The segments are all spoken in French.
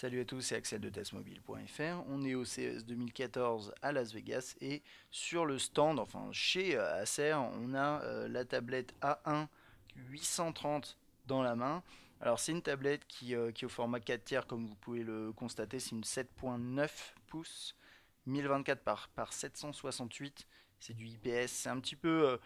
Salut à tous, c'est Axel de testmobile.fr. On est au CES 2014 à Las Vegas et sur le stand, enfin chez Acer, on a la tablette A1 830 dans la main. Alors c'est une tablette qui est au format 4 tiers comme vous pouvez le constater, c'est une 7.9 pouces, 1024 par 768, c'est du IPS, c'est un petit peu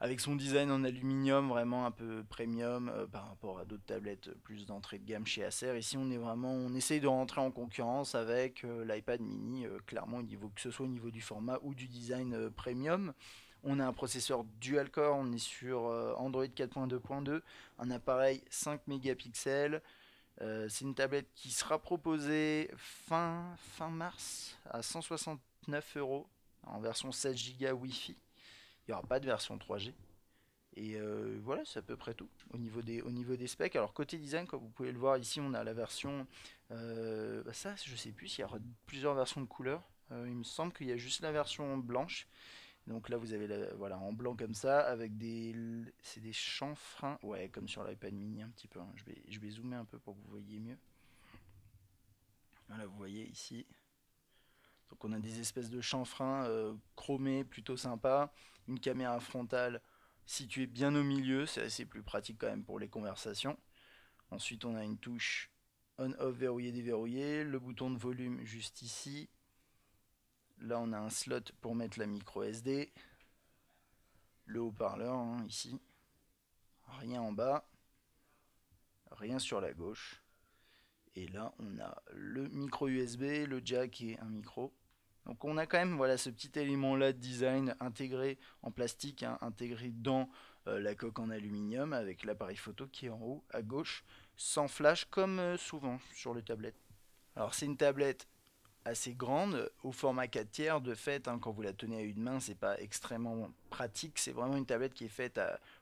avec son design en aluminium vraiment un peu premium par rapport à d'autres tablettes plus d'entrée de gamme chez Acer. Ici on essaye de rentrer en concurrence avec l'iPad mini, clairement que ce soit au niveau du format ou du design premium. On a un processeur dual core, on est sur Android 4.2.2, un appareil 5 mégapixels. C'est une tablette qui sera proposée fin mars à 169 € en version 16 Go Wi-Fi. Il n'y aura pas de version 3G. Et voilà, c'est à peu près tout au niveau des specs. Alors côté design, comme vous pouvez le voir ici, on a la version... ça, je sais plus s'il y aura plusieurs versions de couleurs. Il me semble qu'il y a juste la version blanche. Donc là, vous avez voilà, en blanc comme ça, avec c'est des chanfreins. Ouais, comme sur l'iPad mini un petit peu, hein. Je vais zoomer un peu pour que vous voyez mieux. Voilà, vous voyez ici. Donc on a des espèces de chanfreins chromés, plutôt sympa. Une caméra frontale située bien au milieu, c'est assez plus pratique quand même pour les conversations. Ensuite on a une touche on-off verrouillé déverrouillé, le bouton de volume juste ici. Là on a un slot pour mettre la micro SD, le haut-parleur hein, ici. Rien en bas, rien sur la gauche. Et là on a le micro USB, le jack et un micro. Donc on a quand même voilà, ce petit élément là de design intégré en plastique, hein, intégré dans la coque en aluminium avec l'appareil photo qui est en haut à gauche, sans flash comme souvent sur les tablettes. Alors c'est une tablette assez grande, au format 4 tiers, de fait, hein, quand vous la tenez à une main, c'est pas extrêmement pratique, c'est vraiment une tablette qui est faite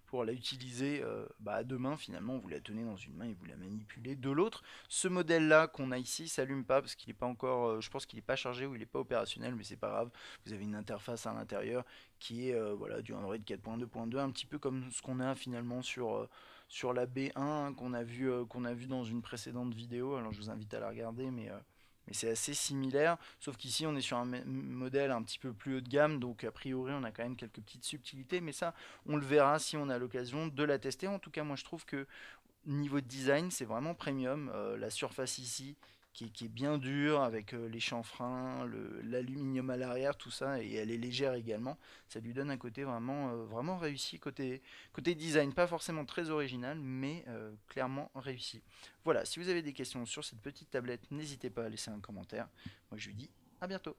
pour la utiliser à deux mains finalement, vous la tenez dans une main et vous la manipulez de l'autre. Ce modèle là qu'on a ici s'allume pas parce qu'il n'est pas encore, je pense qu'il n'est pas chargé ou il n'est pas opérationnel, mais c'est pas grave, vous avez une interface à l'intérieur qui est voilà, du Android 4.2.2, un petit peu comme ce qu'on a finalement sur la B1 hein, qu'on a vu dans une précédente vidéo, alors je vous invite à la regarder, mais c'est assez similaire, sauf qu'ici on est sur un modèle un petit peu plus haut de gamme, donc a priori on a quand même quelques petites subtilités, mais ça on le verra si on a l'occasion de la tester. En tout cas moi je trouve que niveau design c'est vraiment premium, la surface ici qui est bien dure avec les chanfreins, l'aluminium à l'arrière, tout ça, et elle est légère également, ça lui donne un côté vraiment réussi, côté design, pas forcément très original, mais clairement réussi. Voilà, si vous avez des questions sur cette petite tablette, n'hésitez pas à laisser un commentaire. Moi je vous dis à bientôt.